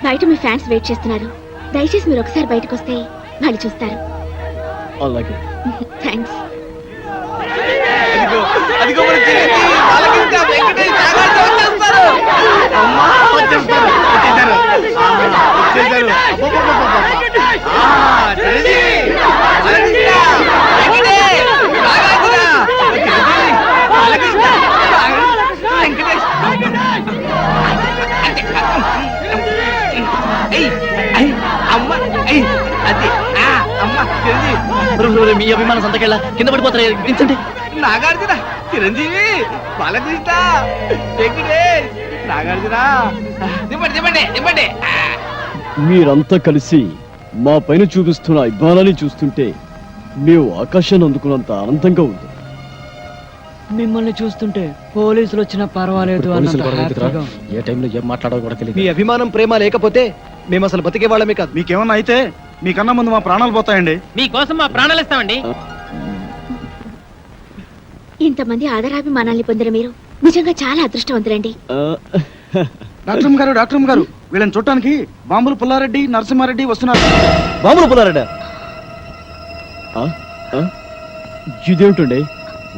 బయట మీ fans wait చేస్తున్నారు. దయచేసి మీరు ఒకసారి బయటకు వస్తే వాళ్ళు చూస్తారు. అలాగే. థ్యాంక్స్. మీ అభిమానం సంతకెళ్ళ కింద పడిపోతారు. గ్రహించండి. నాగార్జున, చిరంజీవి, బాలకృష్ణ, వెంకటేష్, నాగార్జున, దింపండి. మీరంతా కలిసి మా పైన చూపిస్తున్న అభిమానాన్ని చూస్తుంటే మేము ఆకాశాన్ని అందుకున్నంత ఆనందంగా ఉంది. మిమ్మల్ని చూస్తుంటే పోలీసులు వచ్చినా పర్వాలేదు. ఏ టైంలో ఏం మాట్లాడాలో కూడా తెలియదు. మీ అభిమానం ప్రేమ లేకపోతే మేము అసలు బతికే వాళ్ళమే కాదు. మీకేమన్నా అయితే మీకన్నా ముందు మా ప్రాణాలు పోతాయండి. మీకోసం మా ప్రాణాలు ఇస్తామండి. ఇంతమంది ఆదరాభిమానాల్ని పొందిన మీరు నిజంగా చాలా అదృష్టవంతులండి. డాక్టర్ గారు వీళ్ళని చూడటానికి బాంబులు పుల్లారెడ్డి, నరసింహారెడ్డి వస్తున్నారు. బాబులు పుల్లారెడ్డి ఇదేమిటండి?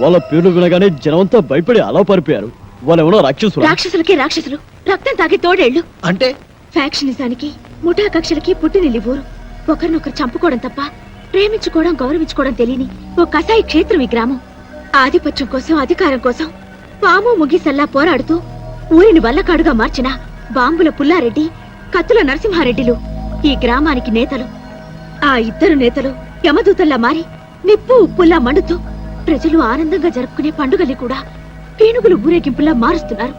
వాళ్ళ పేర్లు వినగానే జనమంతా భయపడి అలా పారిపోయారు. వాళ్ళు ఎవరో రాక్షసులు. రాక్షసులకి రాక్షసులు, రక్తం తాగి తోడేళ్లు. అంటే ఫ్యాక్షనిజానికి, ముఠా కక్షలకి పుట్టినిల్లి ఊరు. ఒకరినొకరు చంపుకోవడం తప్ప ప్రేమించుకోవడం, గౌరవించుకోవడం తెలియని ఓ కసాయి క్షేత్రం ఈ గ్రామం. ఆధిపత్యం కోసం, అధికారం కోసం పాము ముగిసల్లా పోరాడుతూ ఊరిని వల్లకాడుగా మార్చిన బాంబుల పుల్లారెడ్డి, కత్తుల నరసింహారెడ్డిలు ఈ గ్రామానికి నేతలు. ఆ ఇద్దరు నేతలు యమదూతల్లా మారి నిప్పు ఉప్పుల్లా మండుతూ ప్రజలు ఆనందంగా జరుపుకునే పండుగల్ని కూడా పీనుగులు ఊరేగింపుల్లా మారుస్తున్నారు.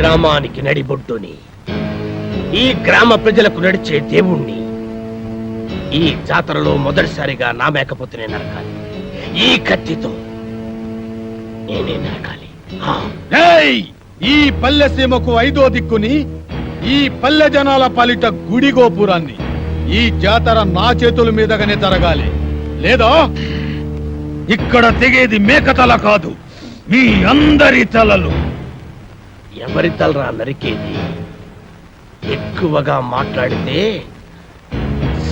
గ్రామానికి నడిబొడ్డుని, ఈ గ్రామ ప్రజలకు నడిచే దేవుణ్ణి ఈ జాతరలో మొదటిసారిగా నా మేకపోతేనే నరకాలి. ఈ కత్తితో నేనే నరకాలి. ఈ పల్లెసీమకు 5వ దిక్కుని ఈ పల్లె జనాల పాలిట గుడి గోపురాన్ని ఈ జాతర నా చేతుల మీదగానే జరగాలి. లేదా ఇక్కడ తెగేది మేకతల కాదు, మీ అందరి తలలు. ఎవరి తలరా నరికేది? ఎక్కువగా మాట్లాడితే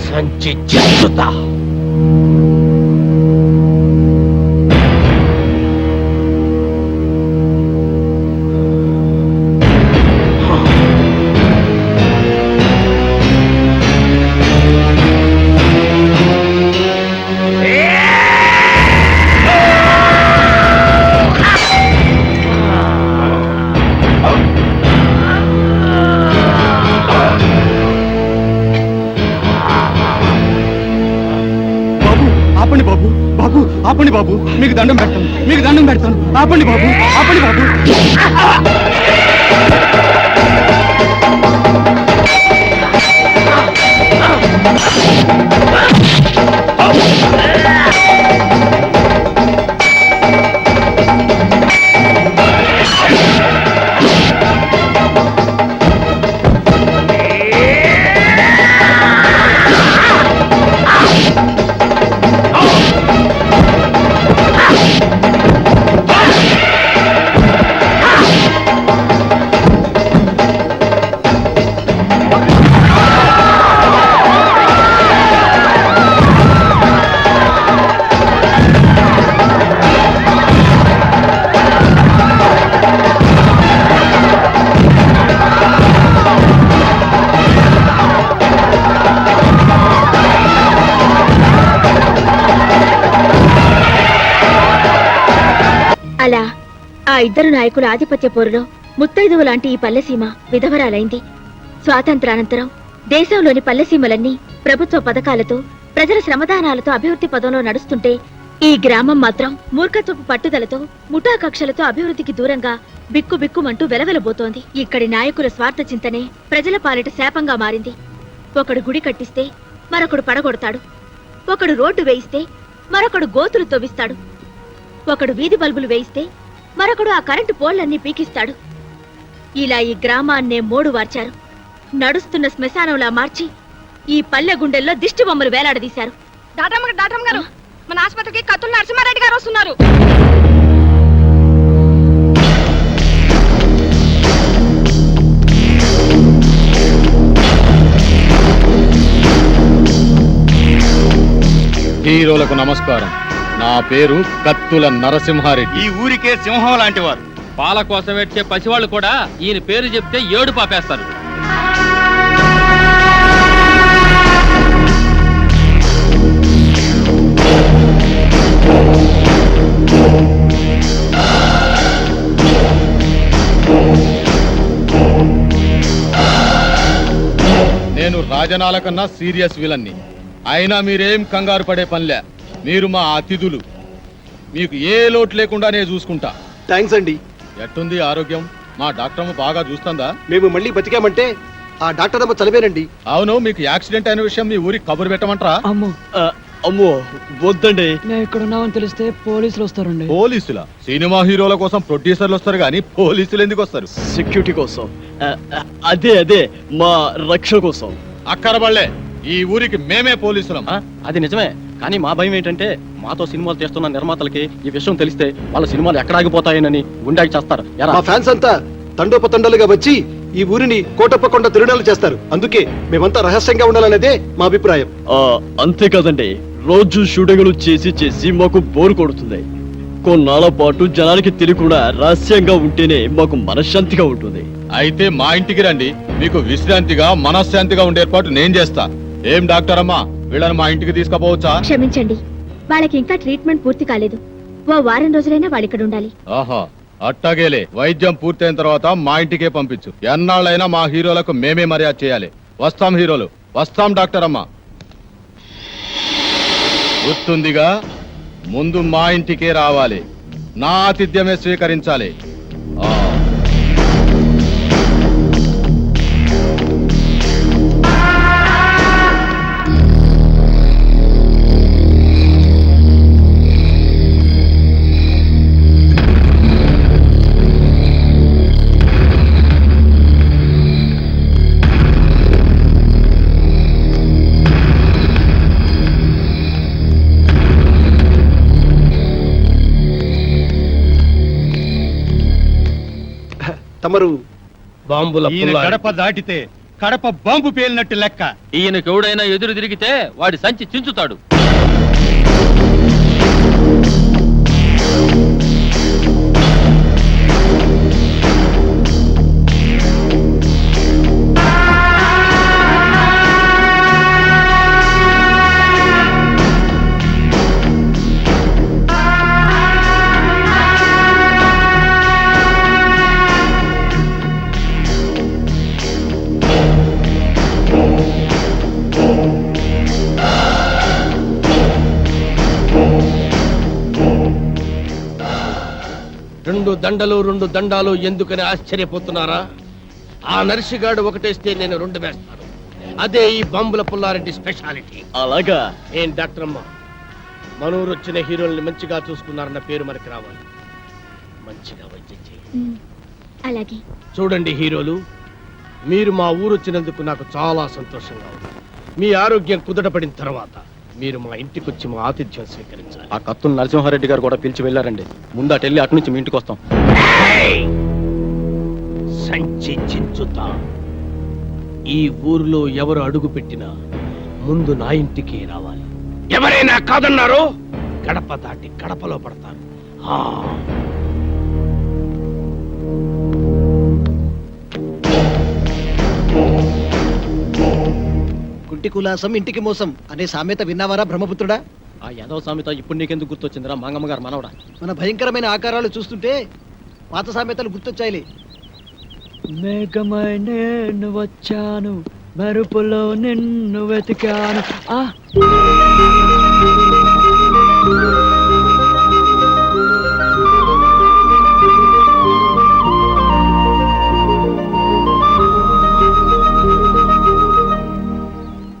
సంచి చెత్తుతా. ఆపండి బాబు, బాబు ఆపండి బాబు, మీకు దండం పెడతాను, మీకు దండం పెడతాను. ఆపండి బాబు, ఆపండి బాబు. అలా ఆ ఇద్దరు నాయకుల ఆధిపత్య పోరులో ముత్తైదువు లాంటి ఈ పల్లెసీమ విధవరాలైంది. స్వాతంత్రానంతరం దేశంలోని పల్లెసీమలన్నీ ప్రభుత్వ పథకాలతో, ప్రజల శ్రమదానాలతో అభివృద్ధి పదంలో నడుస్తుంటే ఈ గ్రామం మాత్రం మూర్ఖత్వపు పట్టుదలతో, ముఠా కక్షలతో అభివృద్ధికి దూరంగా బిక్కుబిక్కుమంటూ వెలవెలబోతోంది. ఇక్కడి నాయకుల స్వార్థ చింతనే ప్రజల పాలిట శాపంగా మారింది. ఒకడు గుడి కట్టిస్తే మరొకడు పడగొడతాడు, ఒకడు రోడ్డు వేయిస్తే మరొకడు గోతులు తవ్విస్తాడు, ఒకడు వీధి బల్బులు వేయిస్తే మరొకడు ఆ కరెంటు పోళ్లన్నీ పీకిస్తాడు. ఇలా ఈ గ్రామాన్నే మోడు వార్చారు. నడుస్తున్న శ్మశానంలా మార్చి ఈ పల్లె గుండెల్లో దిష్టి బొమ్మలు వేలాడదీశారు. డాక్టర్ గారు, మన ఆసుపత్రికి కత్తుల నరసింహారెడ్డి గారు వస్తున్నారు. హీరోలకు నమస్కారం. నా పేరు కత్తుల నరసింహారెడ్డి. ఈ ఊరికే సింహం లాంటి వారు. పాల కోసం వచ్చే పసివాళ్ళు కూడా ఈయన పేరు చెప్తే ఏడు పాపేస్తారు. నేను రాజనాల కన్నా సీరియస్ విలన్ని. అయినా మీరేం కంగారు పడే పనిలే. మీరు మా అతిథులు. మీకు ఏ లోటు లేకుండా నేను చూసుకుంటా. థ్యాంక్స్ అండి. ఎట్టుంది ఆరోగ్యం? మా డాక్టర్ బాగా చూస్తుందా? మేము మళ్ళీ బతికామంటే ఆ డాక్టర్ అమ్మ చదివేనండి. అవును, మీకు యాక్సిడెంట్ అయిన విషయం మీ ఊరికి కబురు పెట్టమంటారా? అమ్మో, అమ్మో వద్దండి. మేము ఇక్కడ ఉన్నామని తెలిస్తే పోలీసులు వస్తారండి. పోలీసుల? సినిమా హీరోల కోసం ప్రొడ్యూసర్లు వస్తారు కానీ పోలీసులు ఎందుకు వస్తారు? సెక్యూరిటీ కోసం. అదే మా రక్షణ కోసం. అక్కరబళ్ళే, ఈ ఊరికి మేమే పోలీసులం. అది నిజమే, కానీ మా భయం ఏంటంటే మాతో సినిమాలు చేస్తున్న నిర్మాతలకి ఈ విషయం తెలిస్తే వాళ్ళ సినిమాలు ఎక్కడ ఆగిపోతాయనని గుండాకి చేస్తారు. మా ఫ్యాన్స్ అంతా తండోపతండాలుగా వచ్చి ఈ ఊరిని కోటప్పకొండ తిరునాళ్ళు చేస్తారు. అందుకే మేమంతా రహస్యంగా ఉండాలనేదే మా అభిప్రాయం. అంతే కదండి, రోజు షూటింగ్లు చేసి మాకు బోరు కొడుతుంది. కొన్నాళ్ళ పాటు జనానికి తెలియకుండా రహస్యంగా ఉంటేనే మాకు మనశ్శాంతిగా ఉంటుంది. అయితే మా ఇంటికి రండి, మీకు విశ్రాంతిగా మనశ్శాంతిగా ఉండే ఏర్పాటు నేను చేస్తా. ఏం డాక్టర్ అమ్మా, వీళ్ళని మా ఇంటికి తీసుకుపోవచ్చా? క్షమించండి, వాళ్ళకి ఇంకా ట్రీట్మెంట్ పూర్తి కాలేదు. ఓ వారం రోజులైనా వాళ్ళిక్కడ ఉండాలి. ఆహా, అట్టాగేలే. వైద్యం పూర్తయిన తర్వాత మా ఇంటికే పంపించు. ఎన్నాళ్ళైనా మా హీరోలకు మేమే మర్యాద చేయాలి. వస్తాం హీరోలు, వస్తాం డాక్టర్ అమ్మా. గుర్తుందిగా, ముందు మా ఇంటికే రావాలి, నా ఆతిథ్యమే స్వీకరించాలి. తమరు బాంబుల ఈయన పుల్లారెడ్డి. గడప దాటితే కడప బాంబు పేలినట్టు లెక్క. ఈయనకెవడైనా ఎదురు తిరిగితే వాడి సంచి చించుతాడు. రెండు దండాలు ఎందుకని ఆశ్చర్యపోతున్నారా? ఆ నర్సిగాడు ఒకటేస్తే నేను 2 వేస్తాను. అదే ఈ బాంబుల పుల్లారెడ్డి స్పెషాలిటీ. అలాగా? ఏం డాక్టర్ అమ్మ, మనూరు వచ్చిన హీరోల్ని మంచిగా చూసుకున్నారన్న పేరు మనకి రావాలి. మంచిగా వైద్యం చేయండి. అలాగే. చూడండి హీరోలు, మీరు మా ఊరు వచ్చినందుకు నాకు చాలా సంతోషంగా ఉంది. మీ ఆరోగ్యం కుదుటపడిన తర్వాత మీరు మా ఇంటికి వచ్చి మా ఆతిథ్యం స్వీకరించాలి. ఆ కత్తులు నరసింహారెడ్డి గారు కూడా పిలిచి వెళ్ళారండి. ముందు అటు వెళ్ళి అటు నుంచి మీ ఇంటికి వస్తాం. సంచి చించుతా. ఈ ఊర్లో ఎవరు అడుగు పెట్టినా ముందు నా ఇంటికి రావాలి. ఎవరైనా కాదన్నారో గడప దాటి గడపలో పడతాను. కుంటి కులాసం ఇంటికి మోసం అనే సామెత విన్నావారా బ్రహ్మపుత్రుడా? ఆ యాదవ సామెత ఇప్పుడు నీకెందుకు గుర్తొచ్చిందిరా మంగమ్మ గారు మనవడా? మన భయంకరమైన ఆకారాలు చూస్తుంటే పాత సామెతలు గుర్తొచ్చాయిలే. మేఘమై నేను వచ్చాను, మెరుపులో నిన్ను వెతికాను.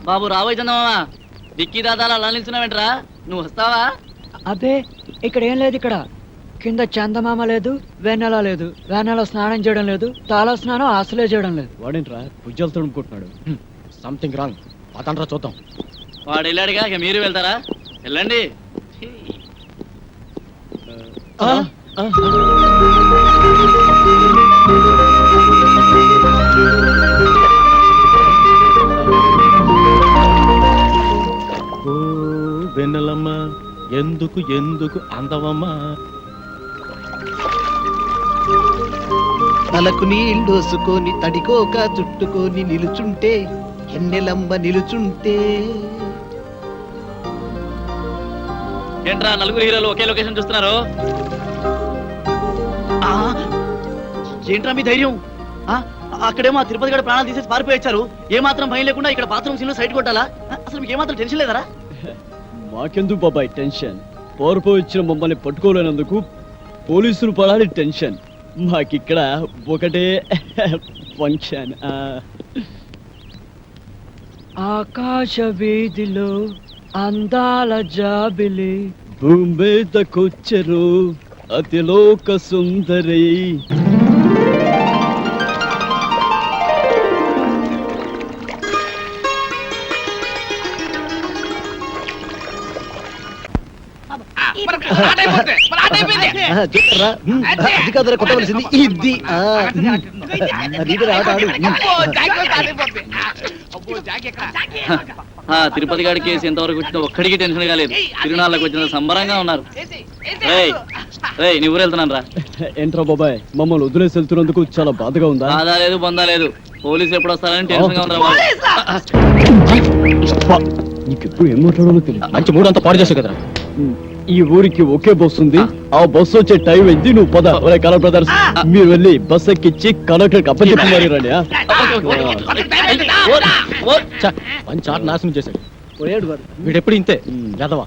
బాబు రాబోతున్నావా? డిక్కీ దాదాలు అలా నిల్చున్నావేంట్రా? నువ్వు వస్తావా? అబ్బే ఇక్కడ ఏం లేదు. ఇక్కడ కింద చందమామ లేదు, వెన్నెల లేదు, వెన్నెల స్నానం చేయడం లేదు, తాళ స్నానం అసలే చేయడం లేదు. వాడేంట్రా భుజాలు తడుముకుంటున్నాడు? Something wrong. అతనరా చూద్దాం. వాడు వెళ్ళాడుగా, ఇక మీరు వెళ్తారా? వెళ్ళండి. ఓ వెన్నెలమ్మ ఎందుకు ఎందుకు అందవమ్మా? తలకు నీళ్ళోసుకొని తడికోక చుట్టుకొని నిలుచుంటే ఎన్నెలమ్మ నిలుచుంటే. ఏంట్రా నలుగురు హీరోలు ఒకే లొకేషన్ చూస్తున్నారు? ఏంట్రా మీ ధైర్యం? అక్కడేమో ఆ తిరుపతి గడ ప్రాణాలు తీసేసి పారిపోయొచ్చారు. ఏమాత్రం భయం లేకుండా ఇక్కడ బాత్రూమ్ సీన్ లో సైడ్ కొట్టాలా? అసలు మీకు ఏమాత్రం టెన్షన్ లేదరా? మాకెందుకు బాబాయ్ టెన్షన్? పోరుపో వచ్చిన మమ్మల్ని పట్టుకోలేనందుకు పోలీసులు పడాలి టెన్షన్. మాకిక్కడ ఒకటే ఫంక్షన్. ఆకాశ వీధిలో అందాల జాబిలి, భూమి మీదకొచ్చరు అతిలోక సుందరి. అది కాదురా కొట్టవలసింది ఇది. తిరుపతి గారి కేసు ఎంతవరకు వచ్చినా ఒక్కడికి టెన్షన్ కాలేదు. తిరునాళ్ళకి వచ్చిన సంబరంగా ఉన్నారు. నీ ఊరు వెళ్తున్నాను రా. ఏంట్రా బాబాయ్ మమ్మల్ని వదిలేసి వెళ్తున్నందుకు చాలా బాధగా ఉందా? బాధ లేదు, బందా లేదు. పోలీసులు ఎప్పుడు వస్తారని టెన్షన్ గా ఉందా? నీకెప్పుడు ఏం మాట్లాడాలో తెలియదు. మంచి మూడంతా పాడు చేసావు కదరా. ఈ ఊరికి ఒకే బస్సు ఉంది. ఆ బస్సు వచ్చే టైం అయింది. నువ్వు పద. కలర్ బ్రదర్స్ మీరు వెళ్ళి బస్ ఎక్కించి కలెక్టర్ అప్పచెప్పి మరి రండి. మంచి ఆట నాశనం చేశాడు. పోయాడు వాడు. వీడెప్పుడు ఇంతే యాదవా.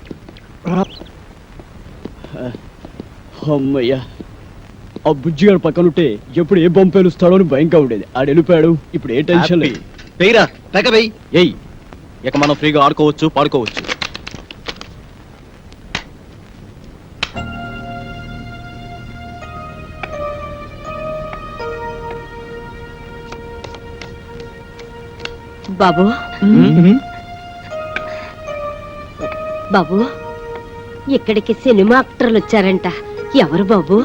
అమ్మయ్యా, ఆ బుజ్జిగాడు పక్కనుంటే ఎప్పుడు ఏ బొమ్మ పేలుస్తాడో అని భయంగా ఉండేది. ఆడు వెళ్ళిపోయాడు. ఇప్పుడు ఏ టెన్షన్ లేదు. వెయ్యిరా పెక వెయ్యి. ఏయ్ ఇక మనం ఫ్రీగా ఆడుకోవచ్చు, పాడుకోవచ్చు. బాబు బాబు, ఇక్కడికి సినిమా యాక్టర్లు వచ్చారంట. ఎవరు బాబు?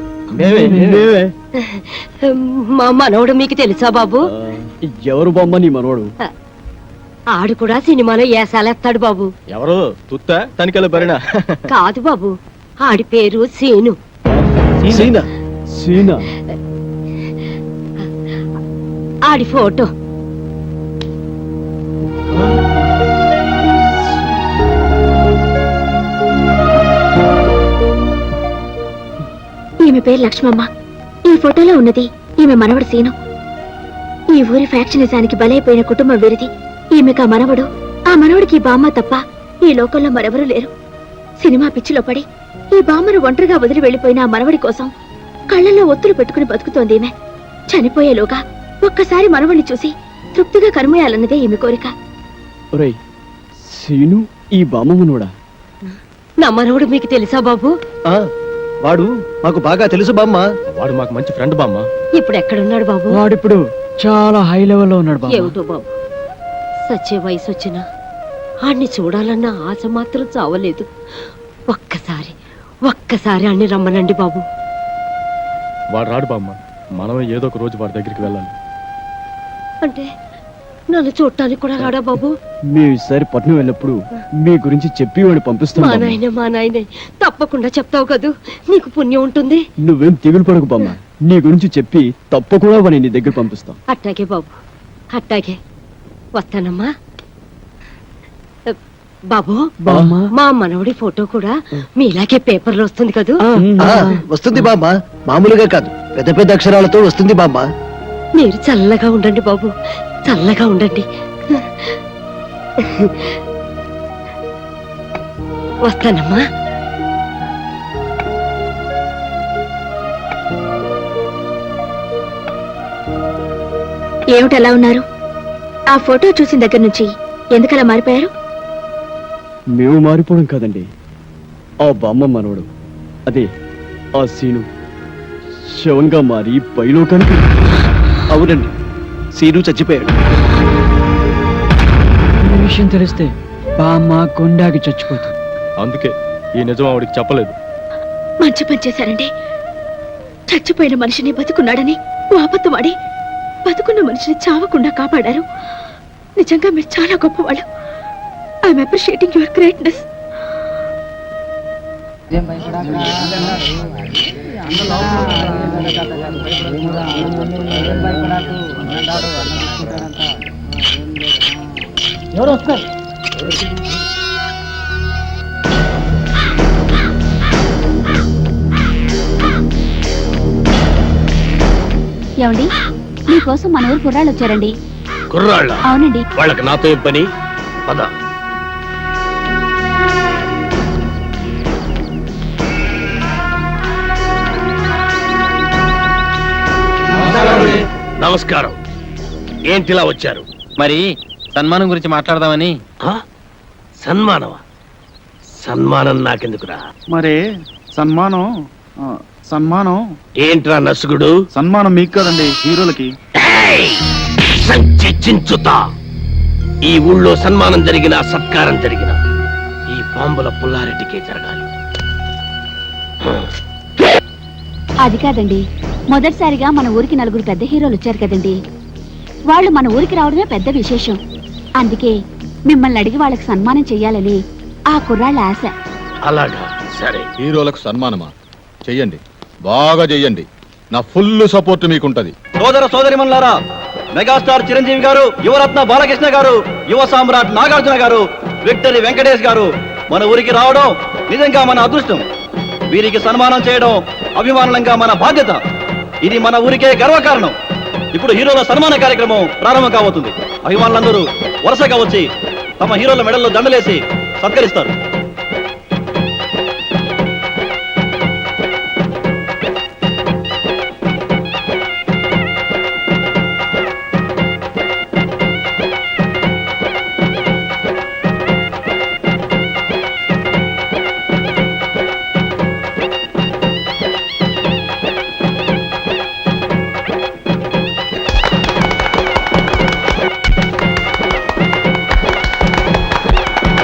మా మనవడు మీకు తెలుసా బాబు? ఎవరు బామ్మ నీ మనోడు? ఆడు కూడా సినిమాలో ఏసాలేస్తాడు బాబు. ఎవరు తుత్త తనికెళ్ళ బరినా కాదు బాబు, ఆడి పేరు సీను. సీనా? సీనా? ఆడి ఫోటో. ఈమె పేరు లక్ష్మమ్మ. ఈ ఫోటోలో ఉన్నది ఈమె మనవడు సీను. ఈ ఊరి ఫ్యాక్షనిజానికి బలైపోయిన కుటుంబం వీరిది. ఈమెకు ఆ మనవడు, ఆ మనవడికి ఈ బామ్మ తప్ప ఈ లోకంలో మరెవరూ లేరు. సినిమా పిచ్చిలో పడి ఈ బామ్మను ఒంటరిగా వదిలి వెళ్లిపోయిన ఆ మనవడి కోసం కళ్ళల్లో ఒత్తులు పెట్టుకుని బతుకుతోంది ఈమె. చనిపోయేలోగా ఒక్కసారి మనవడిని చూసి తృప్తిగా కనుమేయాలన్నదే ఈమె కోరిక. ఒరేయ్, సీను ఈ బామ్మ మనోడా? నా మనవడు మీకు తెలుసా బాబు? వాడు మాకు బాగా తెలుసు బామ్మ. వాడు మాకు మంచి ఫ్రెండ్ బామ్మ. ఇప్పుడు ఎక్కడున్నాడు బాబు? వాడిప్పుడు చాలా హై లెవెల్లో ఉన్నాడు బాబు. ఏమిటో బాబు, సచ్చే వయసు వచ్చినా ఆడిని చూడాలన్న ఆశ మాత్రం చావలేదు. ఒక్కసారి అన్ని రమ్మనండి బాబు. వాడు రాడు బామ్మ, మనమే ఏదో ఒక రోజు వాడి దగ్గరికి వెళ్ళాలి. అంటే నన్ను చూడటానికి కూడా రాడా బాబు? మేము ఈసారి పట్నం వెళ్ళినప్పుడు మీ గురించి చెప్పి వాడిని పంపిస్తాం మా బామ్మ. నాయనే తప్పకుండా చెప్తావు కదూ, నీకు పుణ్యం ఉంటుంది. నువ్వేం తెగులు పడకు బామ్మ, నీ గురించి చెప్పి తప్పకుండా వాడిని నీ దగ్గర పంపిస్తాం. అట్టాగే బాబు, అట్టాగే. వస్తానమ్మా. బాబు, బామ్మ. మా మనవడి ఫోటో కూడా మీలాగే పేపర్లో వస్తుంది కదూ? వస్తుంది బామ్మ, మామూలుగా కాదు, పెద్ద పెద్ద అక్షరాలతో వస్తుంది బామ్మ. మీరు చల్లగా ఉండండి బాబు, చల్లగా ఉండండి. వస్తానమ్మా. ఏమిటలా ఉన్నారు? ఆ ఫోటో చూసిన దగ్గర నుంచి ఎందుకలా మారిపోయారు? మేము మారిపోవడం కాదండి, ఆ బామ్మ మనవడు, అదే ఆ సీను శవంగా మారి పైలోకానికి. అవునండి, సీను చచ్చిపోయాడు. ఈ విషయం తెలిస్తే బామ్మ గుండాకి చచ్చిపోతుంది. అందుకే ఈ నిజం ఆవిడికి చెప్పలేదు. మంచి పని చేశారండి. చచ్చిపోయిన మనిషిని బతుకున్నాడని ఓ అబద్ధమాడి బతుకున్న మనిషిని చావకుండా కాపాడారు. నిజంగా మీరు చాలా గొప్పవాళ్ళు. I'm appreciating your greatness. ఎవరు వస్తారు? ఏమండి, మీకోసం మన ఊరు కుర్రాళ్ళు వచ్చారండి. కుర్రాళ్ళ? అవునండి. వాళ్ళకి నాతో ఏం పని? పద. నమస్కారం. ఏంటిలా వచ్చారు? మరి సన్మానం గురించి మాట్లాడదామని. సన్మానమా? సన్మానం నాకెందుకురా? మరి సన్మానం సన్మానం ఏంట్రా నసుగుడు? సన్మానం మీకు కదండి, హీరోలకి. సంచి చించుతా. ఈ ఊళ్ళో సన్మానం జరిగినా సత్కారం జరిగినా ఈ బాంబుల పుల్లారెడ్డికే జరగాలి. అది కాదండి, మొదటిసారిగా మన ఊరికి నలుగురు పెద్ద హీరోలు వచ్చారు కదండి. వాళ్ళు మన ఊరికి రావడమే పెద్ద విశేషం. అందుకే మిమ్మల్ని అడిగి వాళ్ళకి సన్మానం చెయ్యాలని ఆ కుర్రాళ్ళ ఆశ. అలాగా, సరే. హీరోలకు సన్మానమా? చెయ్యండి, బాగా చెయ్యండి. నా ఫుల్ సపోర్ట్ మీకుంటది. సోదర సోదరిమణులారా, మెగాస్టార్ చిరంజీవి గారు, యువరత్న బాలకృష్ణ గారు, యువ సామ్రాట్ నాగార్జున గారు, విక్టరీ వెంకటేష్ గారు మన ఊరికి రావడం నిజంగా మన అదృష్టం. వీరికి సన్మానం చేయడం అభిమానంగా మన బాధ్యత. ఇది మన ఊరికే గర్వకారణం. ఇప్పుడు హీరోల సన్మాన కార్యక్రమం ప్రారంభం కాబోతుంది. అభిమానులందరూ వరుసగా వచ్చి తమ హీరోల మెడల్లో దండలేసి సత్కరిస్తారు.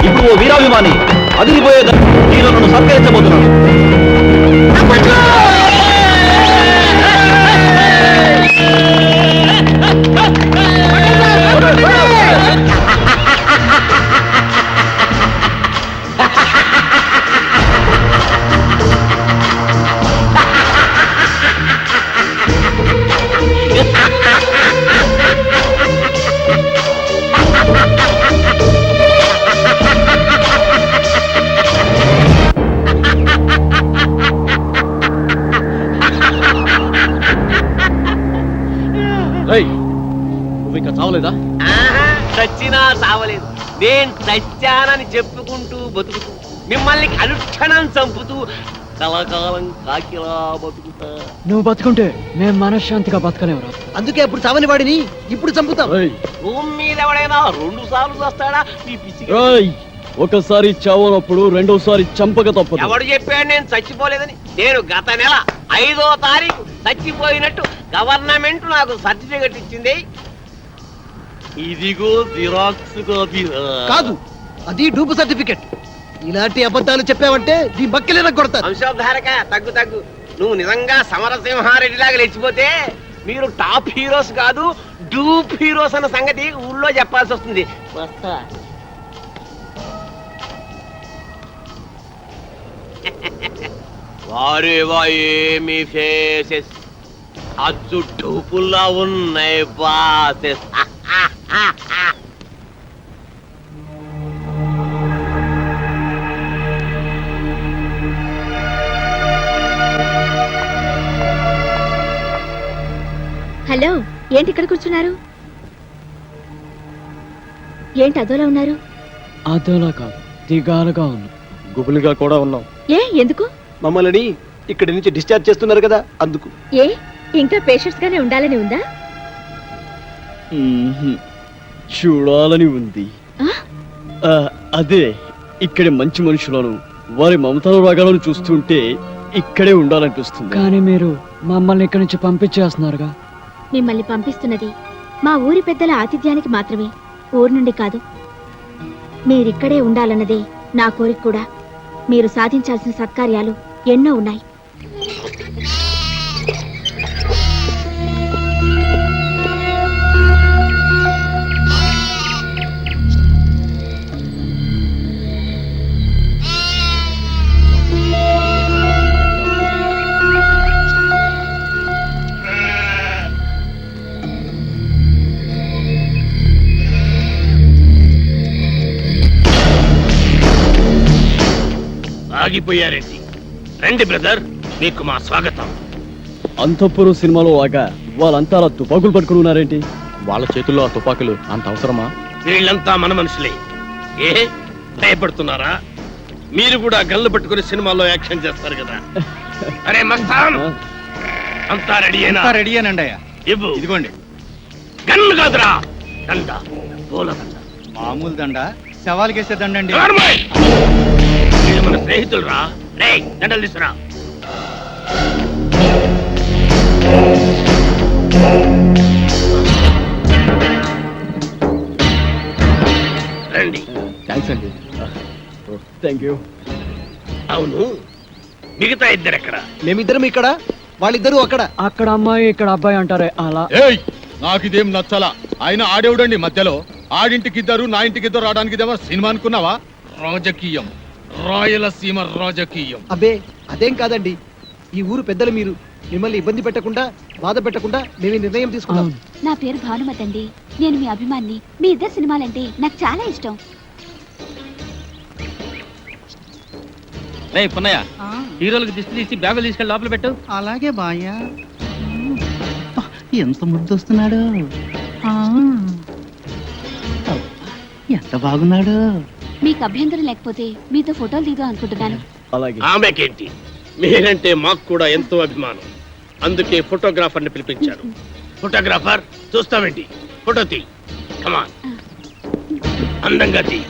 ఇప్పుడు ఓ వీరాభిమాని అదిరిపోయే హీరోలను సత్కరించబోతున్నాడు. చావలేదా? చచ్చినా చావలేదు. నేను చచ్చానని చెప్పుకుంటూ బతుకుతూ మిమ్మల్ని అనుక్షణం చంపుతూ కలకాలం కాకిలా బతుకుతా. నువ్వు బతుకుంటే మేము మనశ్శాంతిగా బతకలేవురా. అందుకే అప్పుడు చావని వాడిని ఇప్పుడు చంపుతాం. ఏయ్, భూమి మీద ఎవడైనా 2 సార్లు వస్తాడా? మీ పిచ్చి ఏయ్, ఒకసారి చావనప్పుడు రెండోసారి చంపక తప్పదు. ఎవడు చెప్పాడు నేను చచ్చిపోలేదని? నేను గత నెల 5వ తారీఖు చచ్చిపోయినట్టు గవర్నమెంట్ నాకు సర్టిఫికెట్ ఇచ్చింది. ఇదిగో జిరాక్స్ కాపీ. కాదు, అది డూపు సర్టిఫికెట్. ఇలాంటి అబద్ధాలు చెప్పావంటే నీ బక్కెలేన కొడతారు. వంశోద్ధారక తగ్గు తగ్గు. నువ్వు నిజంగా సమరసింహారెడ్డి లాగా లేచిపోతే మీరు టాప్ హీరోస్ కాదు, డూప్ హీరోస్ అన్న సంగతి ఊళ్ళో చెప్పాల్సి వస్తుంది. వస్తా. వారేవా ఏమి ఫేసెస్, అచ్చు డూపుల్లా ఉన్నాయి బాసెస్. హలో, ఏంటి ఇక్కడ కూర్చున్నారు? ఏంటి అదోలా ఉన్నారు? అదోలా కాదు, దిగాలుగా ఉన్నా. గుబులుగా కూడా ఉన్నాం. ఏ ఎందుకు? మమ్మల్ని ఇక్కడి నుంచి డిశ్చార్జ్ చేస్తున్నారు కదా, అందుకు. ఏ ఇంకా పేషెంట్స్ గానే ఉండాలని ఉందా? మ్మ్హ్మ్. చూడాలని ఉంది. ఆ? అదే ఇక్కడి మంచి మనుషులను వారి మమతల రాగాలను చూస్తుంటే ఇక్కడే ఉండాలనిపిస్తుంది. కానీ మీరు మమ్మల్ని ఇక్కడి నుంచి పంపించేస్తున్నారుగా. మిమ్మల్ని పంపిస్తున్నది మా ఊరి పెద్దల ఆతిథ్యానికి మాత్రమే, ఊరు నుండి కాదు. మీరిక్కడే ఉండాలన్నదే నా కోరిక కూడా. మీరు సాధించాల్సిన సత్కార్యాలు ఎన్నో ఉన్నాయి. ఆగిపోయారండి. రండి బ్రదర్, మీకు మా స్వాగతం. అంతఃపురం సినిమాలో లాగా వాళ్ళంతా అలా తుపాకులు పట్టుకుని ఉన్నారేంటి? వాళ్ళ చేతుల్లో ఆ తుపాకులు అంత అవసరమా? వీళ్ళంతా మన మనుషులే. ఏ భయపడుతున్నారా? మీరు కూడా గన్లు పట్టుకుని సినిమాల్లో యాక్షన్ చేస్తారు కదా. అరే మస్తాన్, అంతా రెడీయేనా? రెడీయేనండి అయ్యా. ఇవ్వు. ఇదిగోండి. గన్ను కాదురా, దండ, పూల దండ. మామూలు దండ, శవాలకేసే దండండి. నార్మల్. వీళ్ళు మన స్నేహితులు రా. రేయ్, దండలు తీసురా. రండి. థ్యాంక్స్ అండి. Thank you. అవును, మిగతా ఇద్దరు ఎక్కడ? మేమిద్దరం ఇక్కడ, వాళ్ళిద్దరూ అక్కడ. అక్కడ అమ్మాయి ఇక్కడ అబ్బాయి అంటారే అలా. ఏయ్, నాకు ఇదేం నచ్చలా. ఆయన ఆడేవుడండి మధ్యలో. ఆడింటికి ఇద్దరు, నా ఇంటికి ఇద్దరు రావడానికి ఇదేమో సినిమా అనుకున్నావా? రాజకీయం, రాయలసీమ రాజకీయం. అబ్బే అదేం కాదండి. ఈ ఊరు పెద్దలు మీరు. మిమ్మల్ని ఇబ్బంది పెట్టకుండా, బాధ పెట్టకుండా మేము ఈ నిర్ణయం తీసుకున్నాం. నా పేరు భానుమతి అండి. నేను మీ అభిమాన్ని. మీ ఇద్దరు సినిమాలంటే నాకు చాలా ఇష్టం. రేయ్ పున్నయ్య, హీరోలకు దిష్టి తీసి బ్యాగులు తీసుకెళ్ళి లోపల పెట్టు. అలాగే బాయ్యా. ఎంత ముద్దొస్తున్నాడు, ఎంత బాగున్నాడు. మీకు అభ్యంతరం లేకపోతే మీతో ఫోటోలు దిగుదాం అనుకుంటున్నాను. అలాగే. ఆమెకేంటి, మీరంటే మాకు కూడా ఎంతో అభిమానం. అందుకే ఫోటోగ్రాఫర్ని పిలిపించారు. ఫోటోగ్రాఫర్, చూస్తామేంటి? ఫోటో తీ. కమాన్, అందంగా తీ.